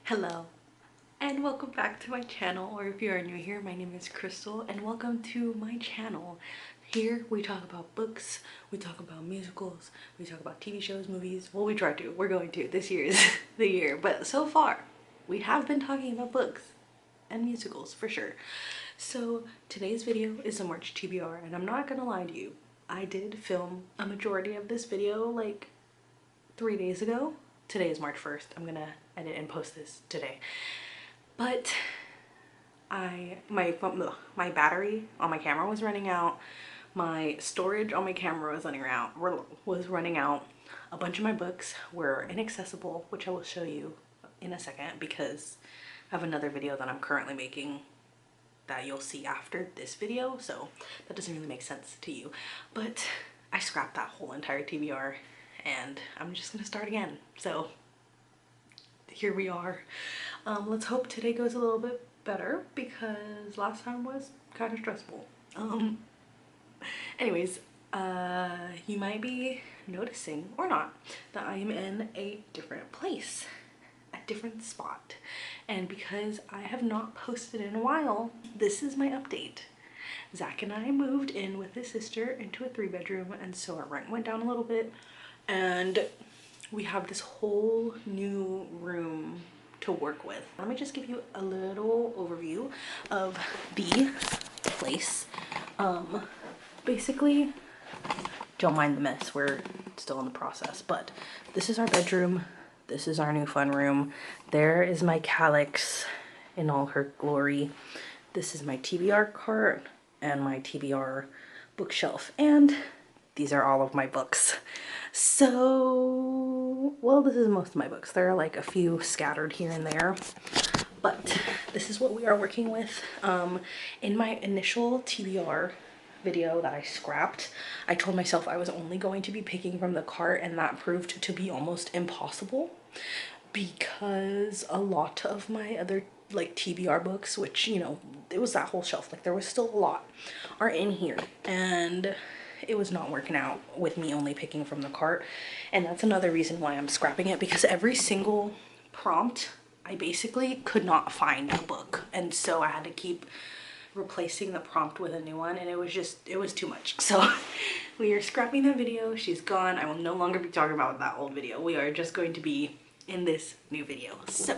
Hello and welcome back to my channel, or if you are new here, my name is Crystal and welcome to my channel. Here we talk about books, we talk about musicals, we talk about TV shows, movies. Well, we try to. We're going to. This year is the year, but so far we have been talking about books and musicals for sure. So today's video is a March TBR, and I'm not gonna lie to you, I did film a majority of this video like 3 days ago. Today is March 1st. I'm gonna edit and post this today. But my battery on my camera was running out. My storage on my camera was running out. A bunch of my books were inaccessible, which I will show you in a second because I have another video that I'm currently making that you'll see after this video, so that doesn't really make sense to you. But I scrapped that whole entire TBR and I'm just gonna start again. So here we are. Let's hope today goes a little bit better because last time was kind of stressful. Anyways, you might be noticing or not that I am in a different place, a different spot. And because I have not posted in a while, this is my update. Zach and I moved in with his sister into a 3-bedroom, and so our rent went down a little bit, and we have this whole new room to work with. Let me just give you a little overview of the place. Basically, don't mind the mess, we're still in the process, but this is our bedroom, this is our new fun room, there is my Calyx in all her glory, this is my TBR cart and my TBR bookshelf, and these are all of my books. So, well, this is most of my books. There are like a few scattered here and there, but this is what we are working with. In my initial TBR video that I scrapped, I told myself I was only going to be picking from the cart, and that proved to be almost impossible because a lot of my other like TBR books, which, you know, it was that whole shelf, like there was still a lot, are in here, and it was not working out with me only picking from the cart. And that's another reason why I'm scrapping it, because every single prompt I basically could not find a book, and so I had to keep replacing the prompt with a new one, and it was too much. So we are scrapping that video. She's gone. I will no longer be talking about that old video. We are just going to be in this new video. So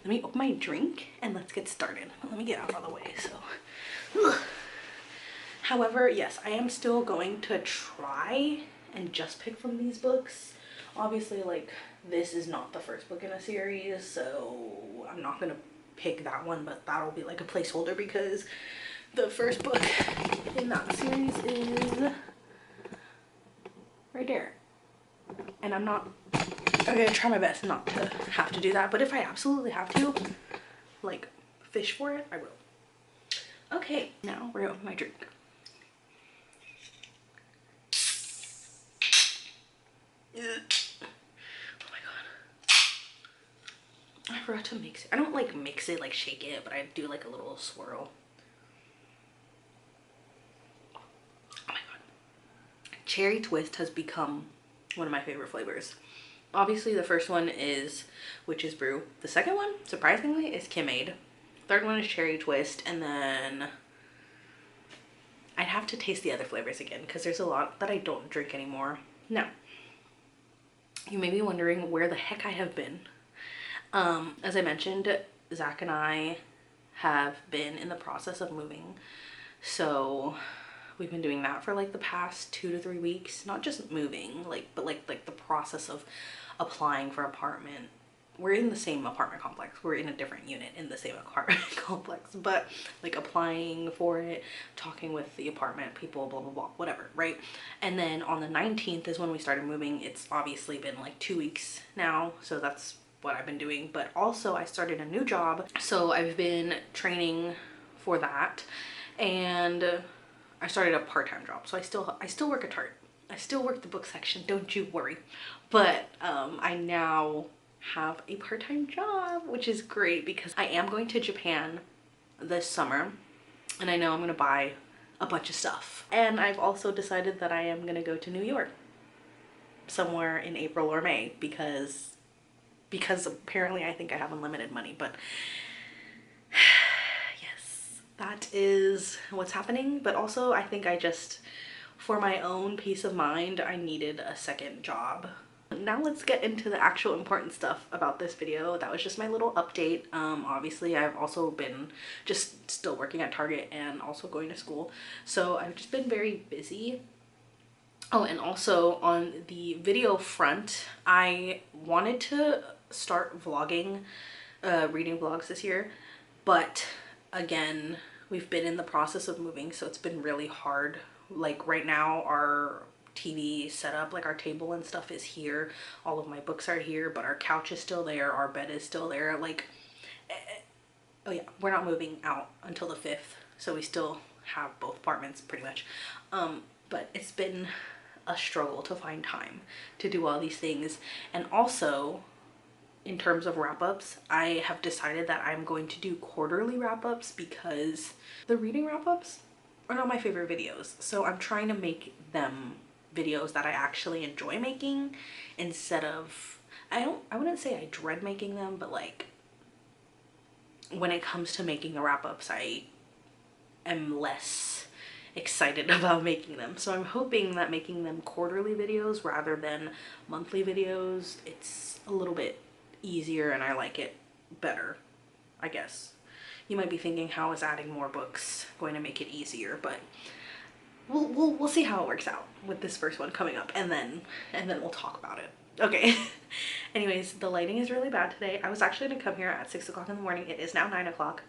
let me open my drink and let's get started. Let me get out of the way. So however, yes, I am still going to try and just pick from these books. Obviously, like, this is not the first book in a series, so I'm not gonna pick that one, but that'll be like a placeholder because the first book in that series is right there. And I'm gonna try my best not to have to do that, but if I absolutely have to, like, fish for it, I will. Okay, now we're gonna open my drink. Oh my god. I forgot to mix it. I don't like mix it, like shake it, but I do like a little swirl. Oh my god. Cherry Twist has become one of my favorite flavors. Obviously the first one is Witch's Brew. The second one, surprisingly, is Kim-Aid. Third one is Cherry Twist, and then I'd have to taste the other flavors again because there's a lot that I don't drink anymore. Now, you may be wondering where the heck I have been. As I mentioned, Zach and I have been in the process of moving. So we've been doing that for like the past 2 to 3 weeks. Not just moving, but the process of applying for apartment. We're in the same apartment complex. We're in a different unit in the same apartment complex, but like applying for it, talking with the apartment people, blah, blah, blah, whatever, right? And then on the 19th is when we started moving. It's obviously been like 2 weeks now, so that's what I've been doing. But also I started a new job, so I've been training for that, and I started a part-time job. So I still work a Tarte. I still work the book section, don't you worry. But I now have a part-time job, which is great because I am going to Japan this summer, and I know I'm gonna buy a bunch of stuff. And I've also decided that I am gonna go to New York somewhere in April or May because because apparently I think I have unlimited money, but yes, that is what's happening. But also I think I just, for my own peace of mind, I needed a second job. Now let's get into the actual important stuff about this video. That was just my little update. Obviously I've also been just still working at Target and also going to school, so I've just been very busy. Oh, and also on the video front, I wanted to start vlogging, reading vlogs this year, but again, we've been in the process of moving, so it's been really hard. Like right now, our TV setup, like our table and stuff is here, all of my books are here, but our couch is still there, our bed is still there. Like, oh yeah, we're not moving out until the 5th, so we still have both apartments pretty much. But it's been a struggle to find time to do all these things. And also, in terms of wrap-ups, I have decided that I'm going to do quarterly wrap-ups because the reading wrap-ups are not my favorite videos. So I'm trying to make them videos that I actually enjoy making, instead of, I wouldn't say I dread making them, but like when it comes to making the wrap-ups, I am less excited about making them. So I'm hoping that making them quarterly videos rather than monthly videos, it's a little bit easier and I like it better, I guess. You might be thinking, how is adding more books going to make it easier? But we'll see how it works out with this first one coming up, and then we'll talk about it. Okay. Anyways, the lighting is really bad today. I was actually gonna come here at 6 o'clock in the morning. It is now 9 o'clock,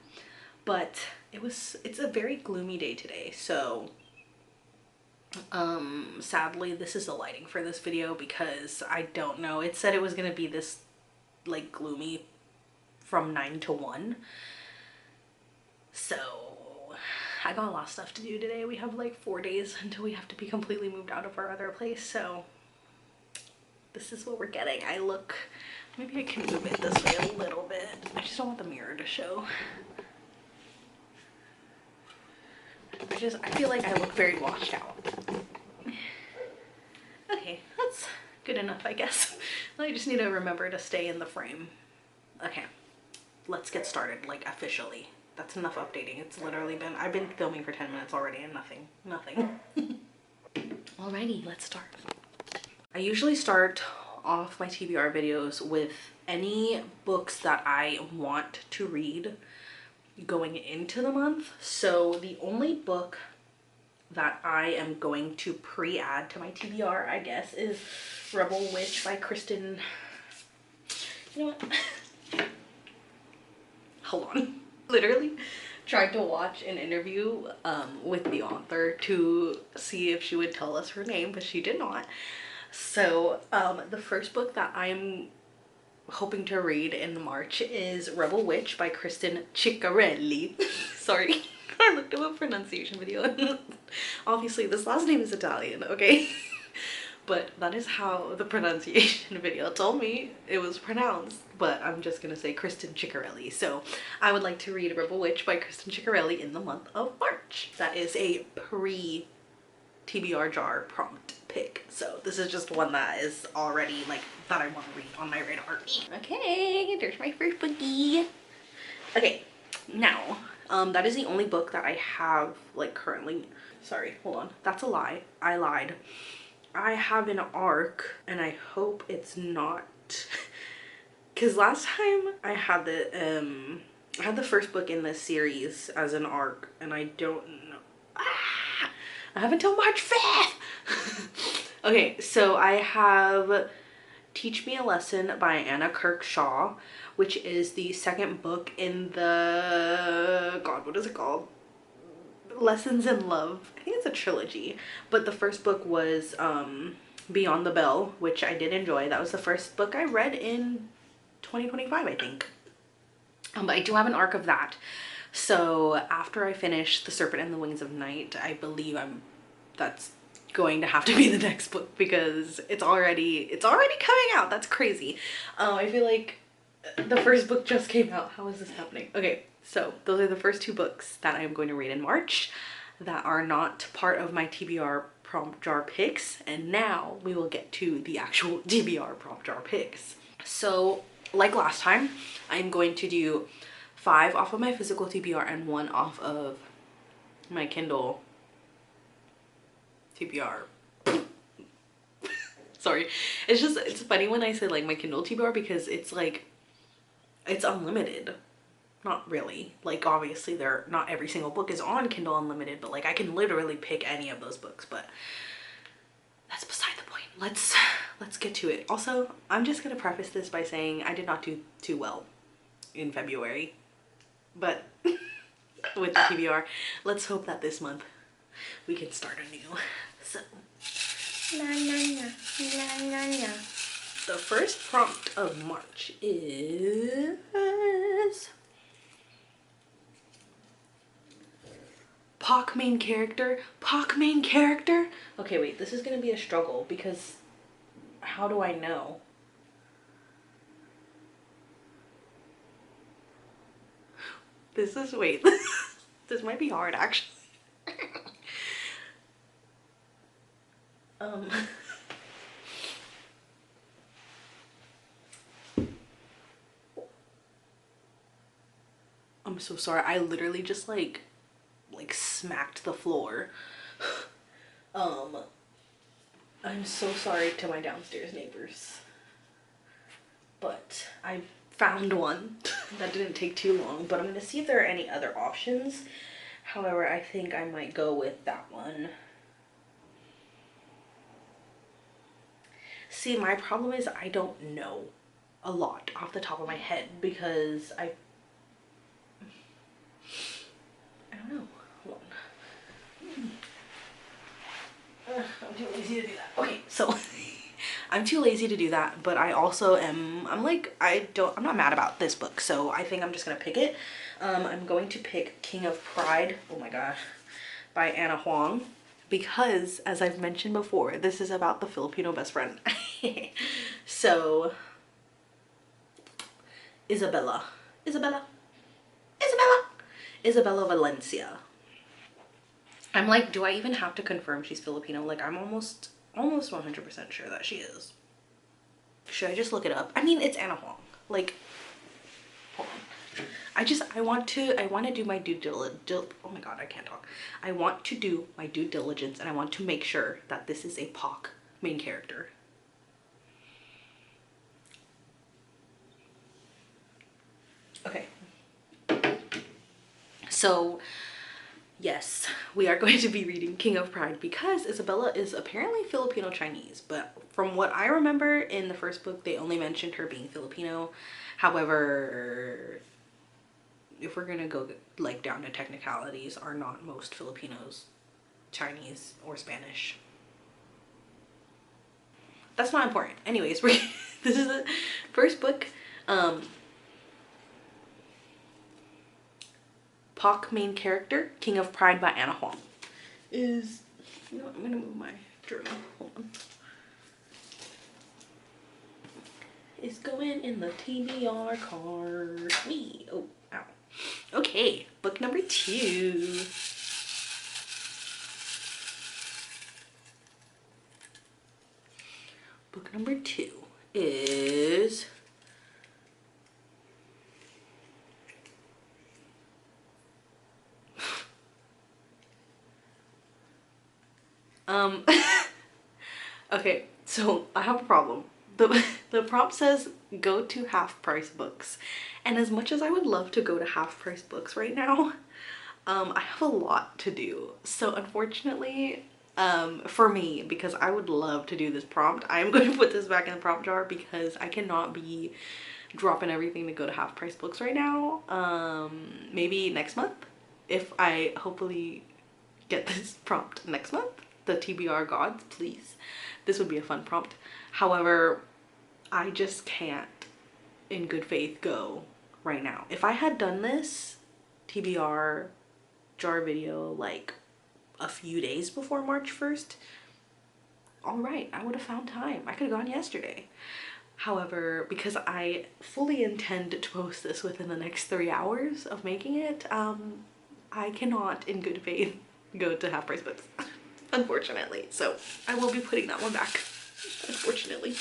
but it's a very gloomy day today. So sadly, this is the lighting for this video because I don't know. It said it was gonna be this like gloomy from 9 to 1. So I got a lot of stuff to do today. We have like 4 days until we have to be completely moved out of our other place. So this is what we're getting. I look, maybe I can move it this way a little bit. I just don't want the mirror to show. I feel like I look very washed out. Okay, that's good enough, I guess. I just need to remember to stay in the frame. Okay, let's get started, like officially. That's enough updating. It's literally been, I've been filming for 10 minutes already and nothing. Alrighty, let's start. I usually start off my TBR videos with any books that I want to read going into the month. So the only book that I am going to pre-add to my TBR, I guess, is Rebel Witch by Kristen. You know what? Hold on. Literally tried to watch an interview with the author to see if she would tell us her name, but she did not. So the first book that I'm hoping to read in March is Rebel Witch by Kristen Ciccarelli. Sorry, I looked up a pronunciation video. Obviously this last name is Italian, okay? But that is how the pronunciation video told me it was pronounced, but I'm just gonna say Kristen Ciccarelli. So I would like to read Rebel Witch by Kristen Ciccarelli in the month of March. That is a pre-TBR jar prompt pick. So this is just one that is already like that I want to read on my radar. Okay, there's my first bookie. Okay, now that is the only book that I have like currently. Sorry, hold on, that's a lie. I lied. I have an ARC and I hope it's not, because last time I had the first book in this series as an ARC and I don't know. I have until March 5th. Okay, so I have Teach Me a Lesson by Anna Kirkshaw, which is the second book in the, God, what is it called? Lessons in Love. I think it's a trilogy, but the first book was Beyond the Bell, which I did enjoy. That was the first book I read in 2025, I think. But I do have an ARC of that. So after I finish The Serpent and the Wings of Night, I believe that's going to have to be the next book because it's already coming out. That's crazy. I feel like the first book just came out. How is this happening? Okay, so those are the first two books that I am going to read in March that are not part of my TBR prompt jar picks. And now we will get to the actual TBR prompt jar picks. So like last time, I'm going to do 5 off of my physical TBR and 1 off of my Kindle TBR. Sorry. It's funny when I say like my Kindle TBR because it's like, it's unlimited. Not really. Like obviously not every single book is on Kindle Unlimited, but like I can literally pick any of those books, but that's beside the point. Let's get to it. Also, I'm just gonna preface this by saying I did not do too well in February, but with the TBR, let's hope that this month we can start anew. So, the first prompt of March is Pac main character. Pac main character. Okay, wait. This is gonna be a struggle because how do I know? Wait. This might be hard actually. I'm so sorry. I literally just like smacked the floor. I'm so sorry to my downstairs neighbors. But I found one. That didn't take too long, but I'm gonna see if there are any other options. However, I think I might go with that one. See, my problem is I don't know a lot off the top of my head because I don't know. Hold on. I'm too lazy to do that. Okay, so I'm too lazy to do that, but I also am, I'm not mad about this book, so I think I'm just gonna pick it. I'm going to pick King of Pride, oh my gosh, by Ana Huang, because as I've mentioned before, this is about the Filipino best friend. So, Isabella Valencia. I'm like, do I even have to confirm she's Filipino? Like, I'm almost 100% sure that she is. Should I just look it up? I mean, it's Ana Huang. Like, hold on. I want to do my oh my god, I can't talk. I want to do my due diligence and I want to make sure that this is a Pac main character. Okay. So, yes, we are going to be reading King of Pride because Isabella is apparently Filipino Chinese, but from what I remember in the first book, they only mentioned her being Filipino. However, if we're gonna go like down to technicalities, are not most Filipinos Chinese or Spanish? That's not important. Anyways, this is the first book. Pac main character, King of Pride by Ana Huang. You know what, I'm gonna move my journal. Hold on. It's going in the TBR card. Wee. Oh, ow. Okay, book number 2. Book number 2 is okay, so I have a problem. The prompt says go to half price books, and as much as I would love to go to half price books right now, I have a lot to do. So unfortunately, for me, because I would love to do this prompt, I am going to put this back in the prompt jar because I cannot be dropping everything to go to half price books right now. Maybe next month, if I hopefully get this prompt next month. The TBR gods, please. This would be a fun prompt. However, I just can't in good faith go right now. If I had done this TBR jar video like a few days before March 1st, all right, I would have found time. I could have gone yesterday. However, because I fully intend to post this within the next 3 hours of making it, I cannot in good faith go to half price books. Unfortunately, so I will be putting that one back, unfortunately.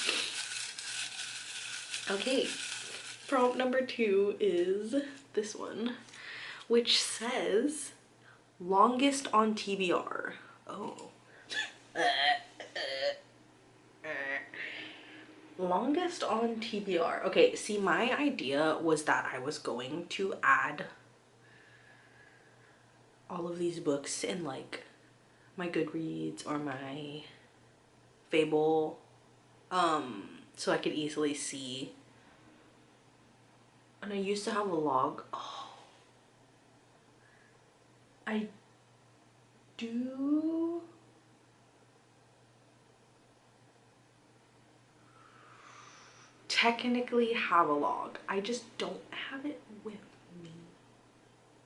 Okay, Prompt number 2 is this one, which says longest on TBR. Oh. Longest on TBR. Okay, see, my idea was that I was going to add all of these books in like my Goodreads or my Fable, so I could easily see. And I used to have a log. Oh, I do. Technically have a log. I just don't have it with me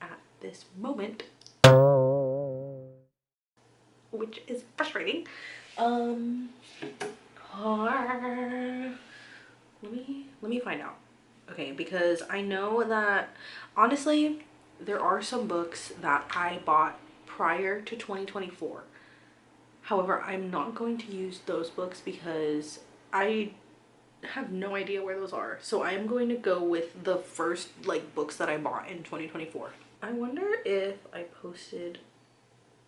at this moment, which is frustrating. Let me find out. Okay, because I know that honestly there are some books that I bought prior to 2024. However, I'm not going to use those books because I have no idea where those are. So I am going to go with the first like books that I bought in 2024. I wonder if I posted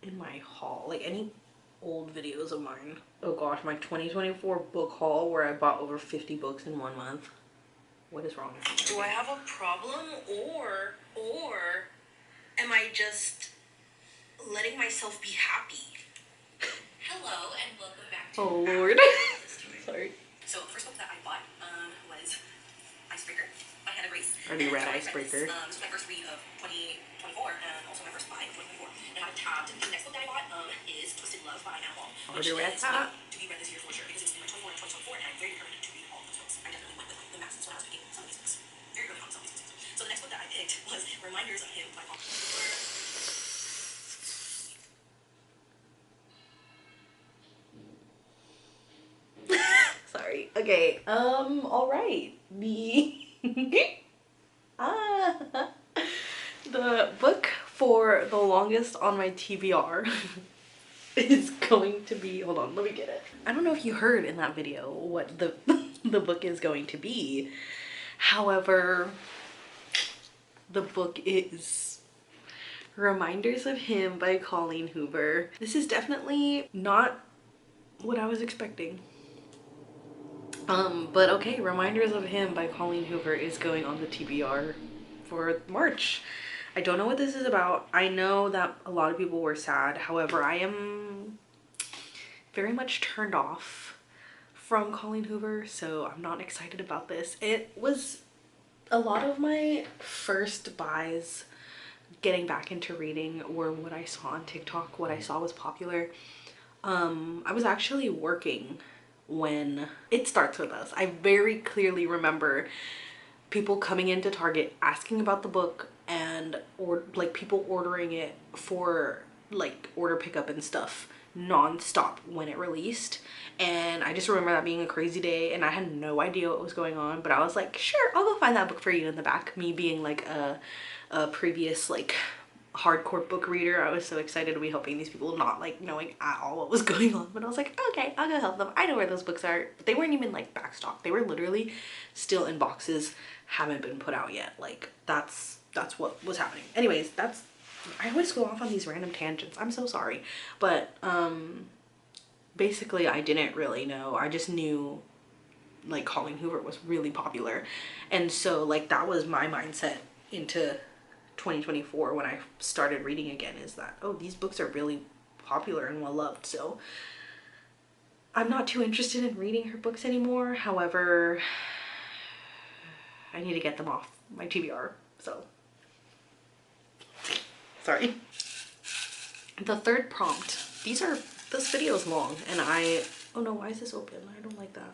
in my haul like any old videos of mine. Oh gosh, my 2024 book haul where I bought over 50 books in 1 month. What is wrong with me? Do I have a problem or am I just letting myself be happy? Hello and welcome back to Oh Lord. Sorry. So the first book that I bought was Icebreaker by Hannah Grace. Already read Icebreaker. This was my first read of 2024 and also my first buy of 2024. And I have tabbed. The next book that I bought is Twisted Love by Anna Wong, which is to be read this year for sure because it's in my 24 and 2024 and I'm very determined to read all of those books. I definitely went with like the masses when I was picking some of these books. Very early on some of these books. So the next book that I picked was Reminders of Him by Paul. Sorry. Okay. All right. The book for the longest on my TBR is going to be, hold on, let me get it. I don't know if you heard in that video what the the book is going to be. However, the book is Reminders of Him by Colleen Hoover. This is definitely not what I was expecting. But okay, Reminders of Him by Colleen Hoover is going on the TBR for March. I don't know what this is about. I know that a lot of people were sad. However, I am very much turned off from Colleen Hoover, so I'm not excited about this. It was a lot of my first buys getting back into reading were what I saw on TikTok, what I saw was popular. I was actually working when It Starts With Us. I very clearly remember people coming into Target asking about the book or like people ordering it for like order pickup and stuff non-stop when it released. And I just remember that being a crazy day and I had no idea what was going on, but I was like, sure, I'll go find that book for you in the back. Me being like a previous like hardcore book reader, I was so excited to be helping these people, not like knowing at all what was going on, but I was like, okay, I'll go help them. I know where those books are. But they weren't even like back stock. They were literally still in boxes, haven't been put out yet. Like that's what was happening. Anyways, I always go off on these random tangents. I'm so sorry. But basically I didn't really know. I just knew like Colleen Hoover was really popular. And so like that was my mindset into 2024 when I started reading again, is that, oh, these books are really popular and well loved. So I'm not too interested in reading her books anymore. However, I need to get them off my TBR, so sorry. The third prompt, this video is long and oh no, why is this open? I don't like that.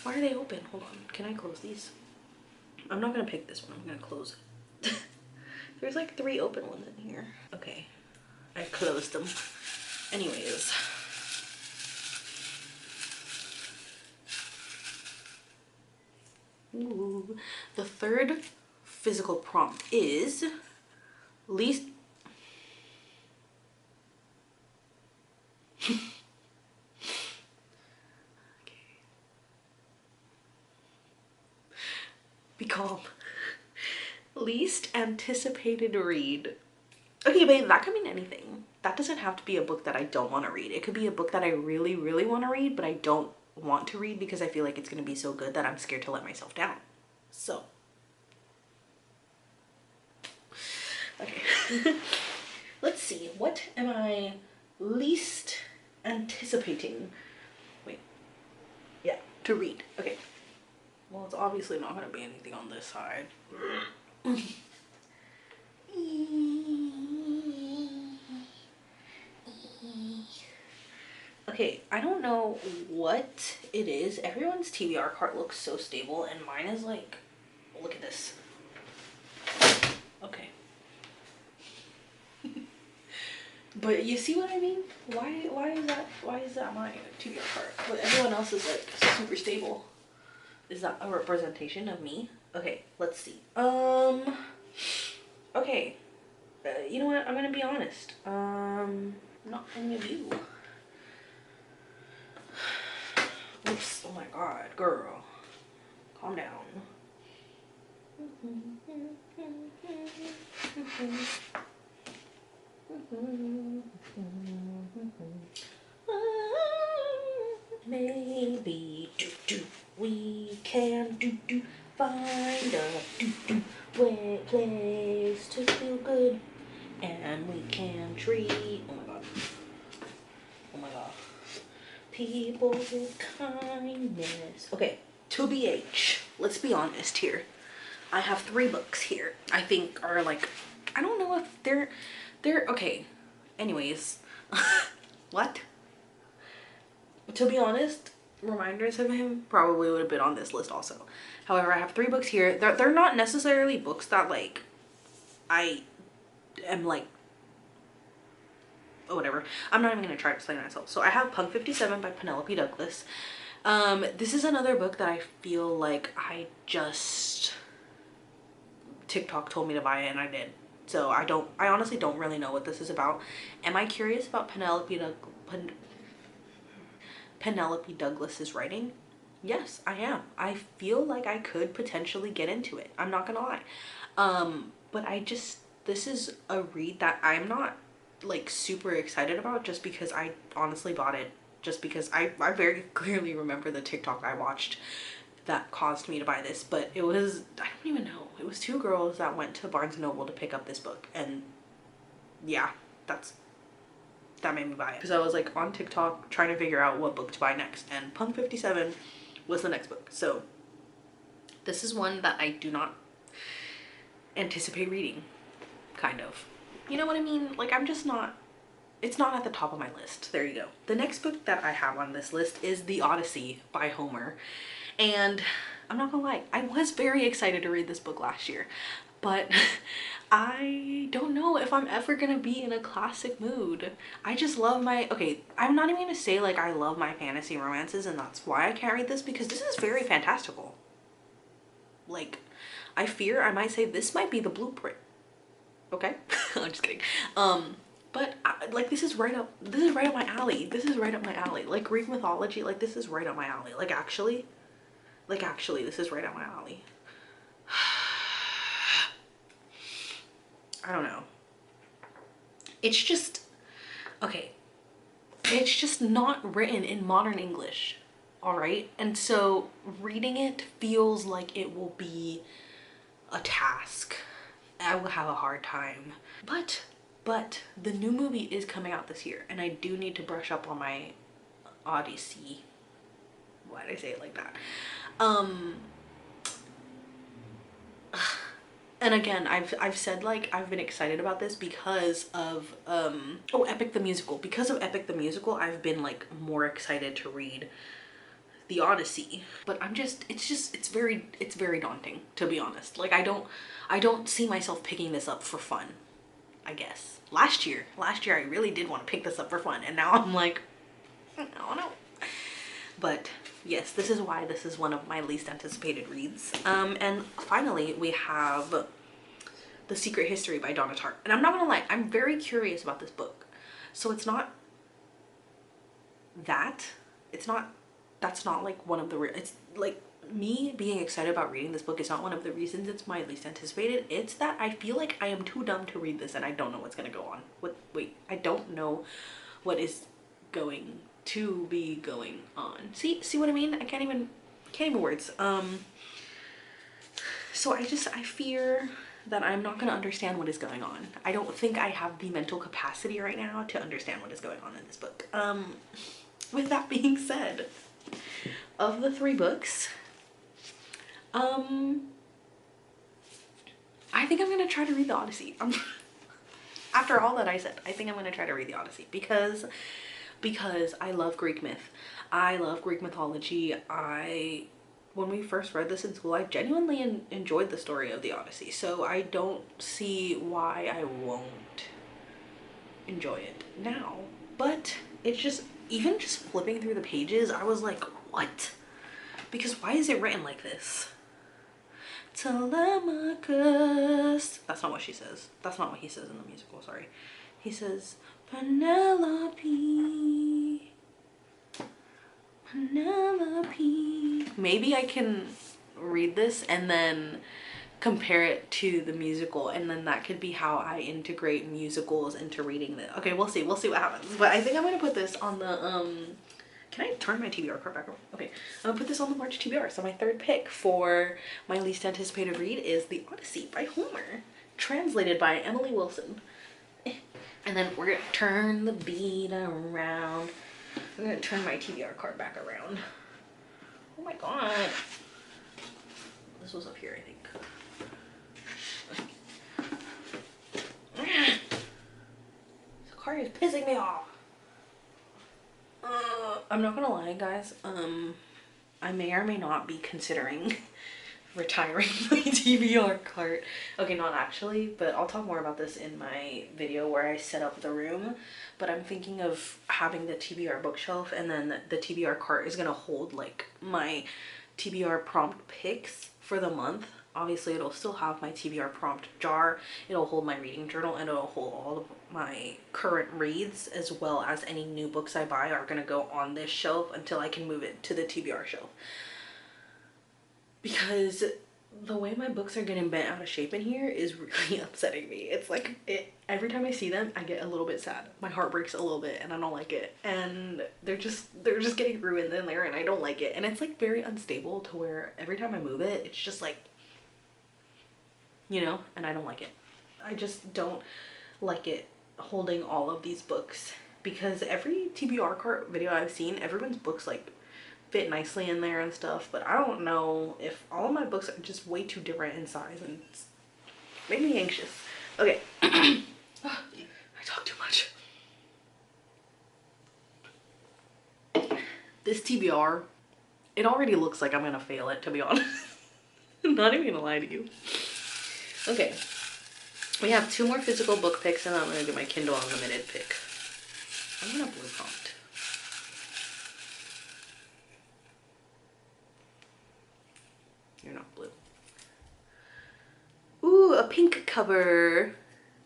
Why are they open? Hold on, can I close these? I'm not gonna pick this one, I'm gonna close it. There's like 3 open ones in here. Okay, I closed them. Anyways. Ooh. The third physical prompt is least... Okay. calm. Least anticipated read. Okay, babe, that could mean anything. That doesn't have to be a book that I don't want to read. It could be a book that I really, really want to read, but I don't want to read because I feel like it's going to be so good that I'm scared to let myself down. So, okay. Let's see. What am I least anticipating? Wait. Yeah, to read. Okay. Well, it's obviously not going to be anything on this side. Okay, I don't know what it is. Everyone's TBR cart looks so stable and mine is like, look at this. Okay. But you see what I mean? Why is that my TBR cart? But everyone else is like super stable. Is that a representation of me? Okay, let's see. Okay. You know what? I'm gonna be honest. Not any of you. Oops, oh my god, girl. Calm down. Maybe we can find a place to feel good, and we can treat, oh my god, people with kindness. Okay, to BH, let's be honest here. I have 3 books here I think are like, I don't know if they're okay. Anyways, what? To be honest, Reminders of Him probably would have been on this list also. However, I have 3 books here. They're not necessarily books that like I am like, oh, whatever. I'm not even gonna try to explain myself. So I have Punk 57 by Penelope Douglas. This is another book that I feel like I just, TikTok told me to buy it and I did. So I honestly don't really know what this is about. Am I curious about Penelope Douglas's writing? Yes, I am. I feel like I could potentially get into it. I'm not gonna lie. But this is a read that I'm not like super excited about just because I honestly bought it just because I very clearly remember the TikTok I watched that caused me to buy this, but it was, I don't even know, it was 2 girls that went to Barnes & Noble to pick up this book, and yeah, that made me buy it. Because I was like on TikTok trying to figure out what book to buy next, and Punk 57 was the next book. So this is one that I do not anticipate reading, kind of. You know what I mean? Like, I'm just not, it's not at the top of my list. There you go. The next book that I have on this list is The Odyssey by Homer. And I'm not gonna lie, I was very excited to read this book last year, but I don't know if I'm ever gonna be in a classic mood. I just love okay, I'm not even gonna say like I love my fantasy romances and that's why I can't read this, because this is very fantastical. Like, I fear I might say this might be the blueprint. Okay? I'm just kidding. But like this is right up my alley. This is right up my alley. Like Greek mythology, like this is right up my alley. Like actually, this is right up my alley. I don't know. It's just, okay. It's just not written in modern English. All right. And so reading it feels like it will be a task. I will have a hard time. But the new movie is coming out this year and I do need to brush up on my Odyssey. Why did I say it like that? And again, I've said like I've been excited about this because of Epic the Musical. Because of Epic the Musical, I've been like more excited to read The Odyssey. But it's very daunting, to be honest. Like I don't see myself picking this up for fun, I guess. Last year I really did want to pick this up for fun, and now I'm like, I don't know. But yes, this is why this is one of my least anticipated reads. And finally we have The Secret History by Donna Tartt. And I'm not gonna lie, I'm very curious about this book. So it's not that, that's not like one of the, it's like me being excited about reading this book is not one of the reasons it's my least anticipated. It's that I feel like I am too dumb to read this and I don't know what's gonna go on. Wait, I don't know what is going to be going on. See what I mean? I can't even words. So I fear that I'm not gonna understand what is going on. I don't think I have the mental capacity right now to understand what is going on in this book. With that being said, of the 3 books, I think I'm gonna try to read the Odyssey. After all that I said, I think I'm gonna try to read the Odyssey because I love Greek myth. I love Greek mythology. When we first read this in school, I genuinely enjoyed the story of the Odyssey. So I don't see why I won't enjoy it now. But it's just, even just flipping through the pages, I was like, what? Because why is it written like this? Telemachus. That's not what she says. That's not what he says in the musical, sorry. He says, Penelope. Penelope. Maybe I can read this and then compare it to the musical, and then that could be how I integrate musicals into reading this. Okay, we'll see what happens. But I think I'm gonna put this on the can I turn my TBR card back around? Okay, I'm gonna put this on the March TBR. So my 3rd pick for my least anticipated read is The Odyssey by Homer, translated by Emily Wilson. And then we're gonna turn the beat around. I'm gonna turn my TBR card back around. Oh my god. This was up here, I think. The card is pissing me off. I'm not gonna lie, guys. I may or may not be considering retiring my TBR cart. Okay, not actually, but I'll talk more about this in my video where I set up the room. But I'm thinking of having the TBR bookshelf, and then the TBR cart is gonna hold like my TBR prompt picks for the month. Obviously, it'll still have my TBR prompt jar. It'll hold my reading journal, and it'll hold all of my current reads, as well as any new books I buy are gonna go on this shelf until I can move it to the TBR shelf. Because the way my books are getting bent out of shape in here is really upsetting me. It's like, every time I see them, I get a little bit sad. My heart breaks a little bit and I don't like it. And they're just getting ruined in there and I don't like it. And it's like very unstable to where every time I move it, it's just like, you know, and I don't like it. I just don't like it holding all of these books, because every TBR cart video I've seen, everyone's books like fit nicely in there and stuff, but I don't know if all of my books are just way too different in size, and it's made me anxious. Okay. I talk too much. This TBR, it already looks like I'm gonna fail it, to be honest. I'm not even gonna lie to you. Okay. We have 2 more physical book picks, and then I'm gonna do my Kindle Unlimited pick. I'm gonna blue prompt. You're not blue. Ooh, a pink cover.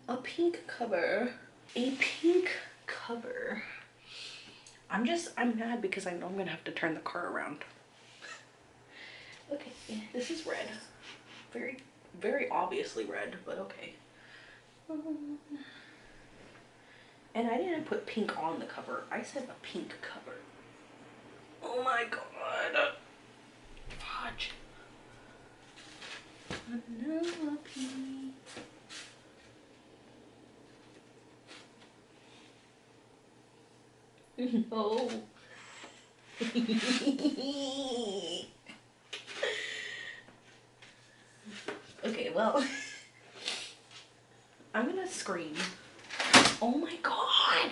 A pink cover. A pink cover. I'm mad because I know I'm gonna have to turn the car around. Okay, this is red. Very, very obviously red, but okay. And I didn't put pink on the cover. I said a pink cover. Oh my god. Fudge. Penelope. Oh. Okay, well, I'm gonna scream. Oh my god.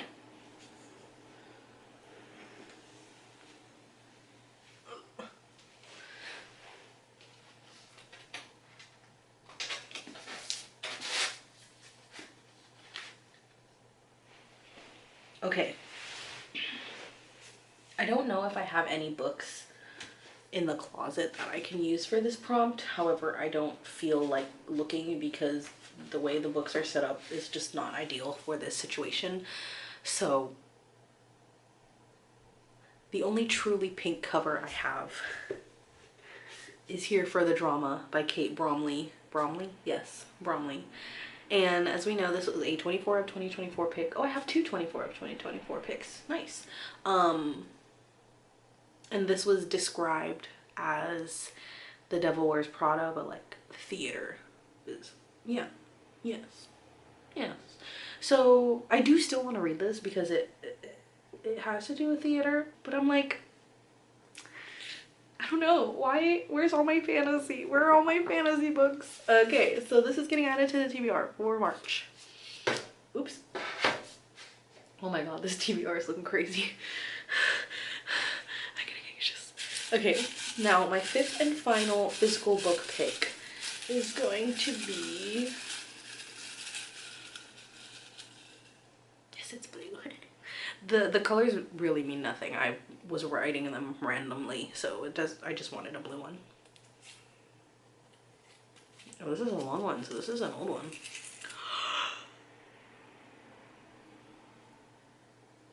Okay. I don't know if I have any books in the closet that I can use for this prompt. However, I don't feel like looking because the way the books are set up is just not ideal for this situation. So the only truly pink cover I have is Here for the Drama by Kate Bromley. Bromley? Yes, Bromley. And as we know, this was a 24 of 2024 pick. Oh, I have two 24 of 2024 picks. Nice. And this was described as The Devil Wears Prada, but like theater is, yeah, yes, yes. So I do still want to read this because it has to do with theater, but I'm like, I don't know why. Where's all my fantasy? Where are all my fantasy books? Okay, so this is getting added to the TBR for March. Oops. Oh my god, this TBR is looking crazy. I'm getting anxious. Okay, now my fifth and final physical book pick is going to be, yes, it's blue. The colors really mean nothing. I was writing them randomly, so it does. I just wanted a blue one. Oh, this is a long one, so this is an old one.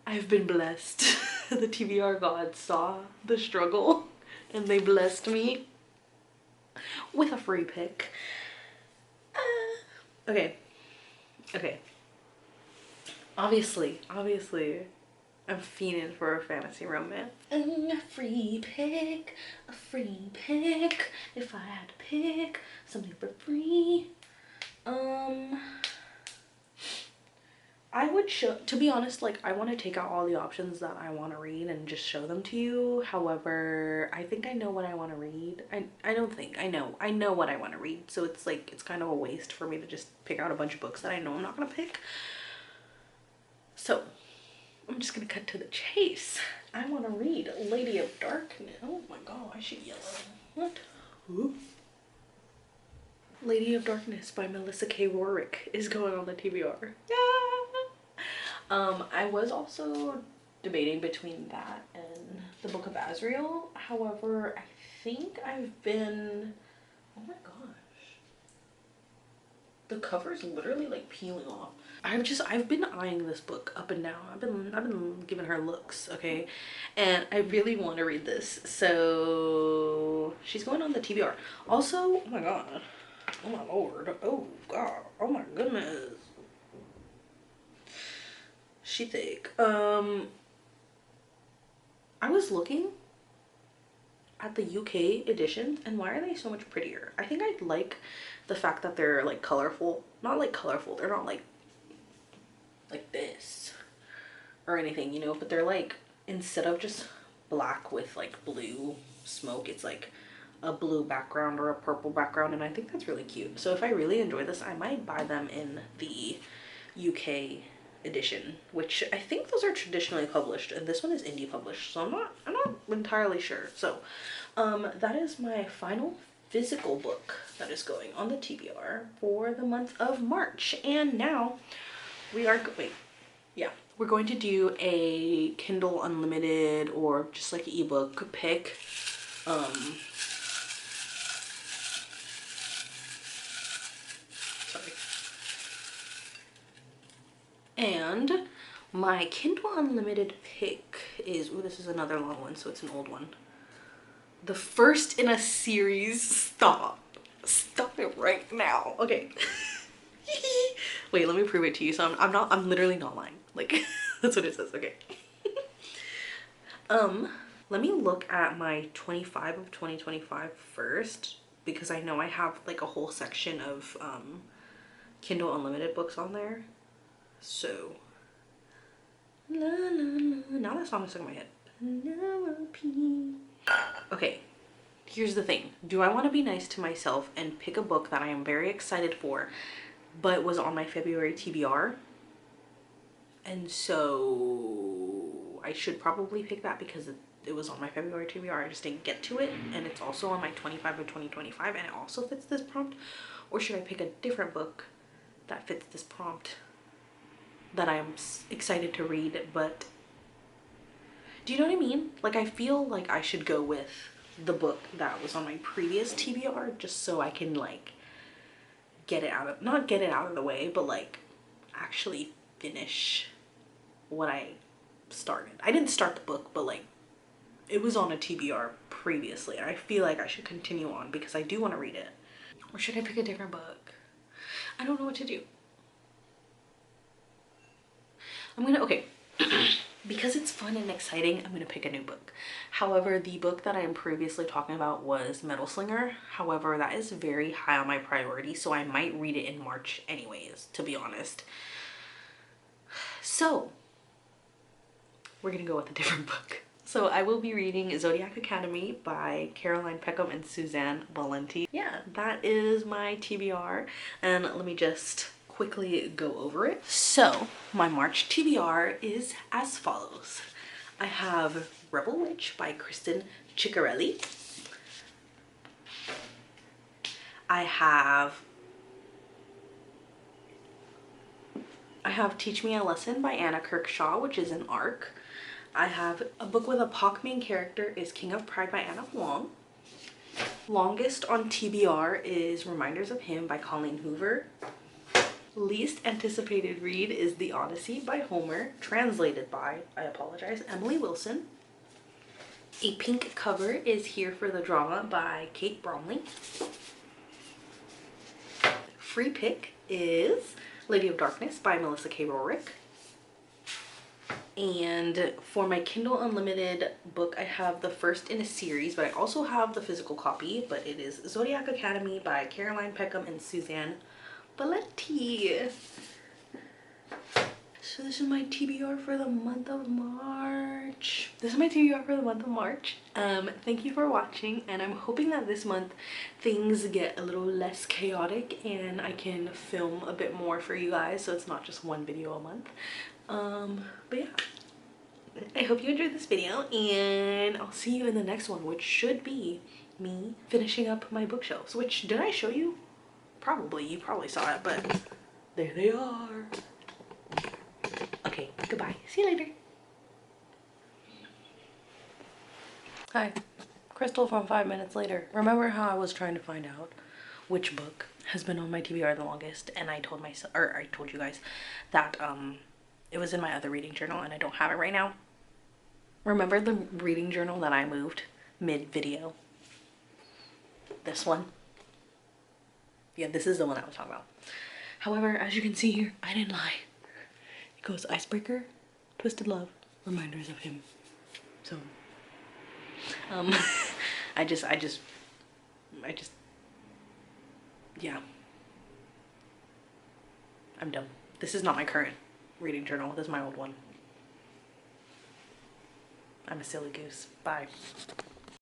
I've been blessed. The TBR gods saw the struggle and they blessed me with a free pick. Okay. Obviously, I'm fiending for a fantasy romance. A free pick, if I had to pick something for free. I would show, to be honest, like I want to take out all the options that I want to read and just show them to you. However, I think I know what I want to read. I don't think, I know what I want to read. So it's like, it's kind of a waste for me to just pick out a bunch of books that I know I'm not going to pick. So I'm just going to cut to the chase. I want to read Lady of Darkness. Oh my god, I should yell. What? Ooh. Lady of Darkness by Melissa K. Rorick is going on the TBR. Yeah. I was also debating between that and the Book of Azrael. However, I think I've been, oh my gosh, the cover's literally like peeling off. I've been eyeing this book up and down. I've been giving her looks, okay? And I really want to read this. So she's going on the TBR. Also, oh my god. Oh my lord. Oh god. Oh my goodness. She thick. I was looking at the UK editions and why are they so much prettier? I think I like the fact that they're like colorful. Not like colorful. They're not like this or anything, you know, but they're like, instead of just black with like blue smoke, it's like a blue background or a purple background, and I think that's really cute. So if I really enjoy this, I might buy them in the UK edition, which I think those are traditionally published, and this one is indie published, so I'm not entirely sure. So that is my final physical book that is going on the TBR for the month of March. And now we are we're going to do a Kindle Unlimited or just like ebook pick. Sorry. And my Kindle Unlimited pick is, ooh, this is another long one, so it's an old one. The first in a series. Stop it right now. Okay. Wait, let me prove it to you. So I'm literally not lying. Like, that's what it says. Okay. Let me look at my 25 of 2025 first, because I know I have like a whole section of Kindle Unlimited books on there. So la, la, la. Now that song is stuck in my head. Okay, here's the thing. Do I want to be nice to myself and pick a book that I am very excited for but was on my February TBR? And so I should probably pick that because it was on my February TBR. I just didn't get to it, and it's also on my 25 of 2025 and it also fits this prompt. Or should I pick a different book that fits this prompt that I'm excited to read? But do you know what I mean? Like, I feel like I should go with the book that was on my previous TBR just so I can like get it out of, not get it out of the way, but like actually finish what I started. I didn't start the book, but like it was on a TBR previously, and I feel like I should continue on because I do want to read it. Or should I pick a different book? I don't know what to do. Okay. Because it's fun and exciting, I'm gonna pick a new book. However, the book that I am previously talking about was Metal Slinger. However, that is very high on my priority, so I might read it in March anyways, to be honest. So, we're gonna go with a different book. So I will be reading Zodiac Academy by Caroline Peckham and Suzanne Valenti. Yeah, that is my TBR, and let me just quickly go over it. So my March TBR is as follows. I have Rebel Witch by Kristen Ciccarelli. I have Teach Me a Lesson by Anna Kirkshaw, which is an ARC. I have a book with a POC main character is King of Pride by Anna Huang. Longest on TBR is Reminders of Him by Colleen Hoover. Least anticipated read is The Odyssey by Homer, translated by, I apologize, Emily Wilson. A pink cover is Here for the Drama by Kate Bromley. Free pick is Lady of Darkness by Melissa K. Rorick. And for my Kindle Unlimited book, I have the first in a series, but I also have the physical copy, but it is Zodiac Academy by Caroline Peckham and Suzanne Valenti. So this is my TBR for the month of March. Thank you for watching, and I'm hoping that this month things get a little less chaotic and I can film a bit more for you guys, so it's not just one video a month. But yeah, I hope you enjoyed this video, and I'll see you in the next one, which should be me finishing up my bookshelves. Which, did I show you? Probably, you probably saw it, but there they are. Okay, goodbye. See you later. Hi, Crystal from 5 Minutes Later. Remember how I was trying to find out which book has been on my TBR the longest, and I told myself, or I told you guys that it was in my other reading journal and I don't have it right now. Remember the reading journal that I moved mid-video? This one? Yeah, this is the one I was talking about. However, as you can see here, I didn't lie. It goes Icebreaker, Twisted Love, Reminders of Him. So, yeah. I'm done. This is not my current reading journal. This is my old one. I'm a silly goose. Bye.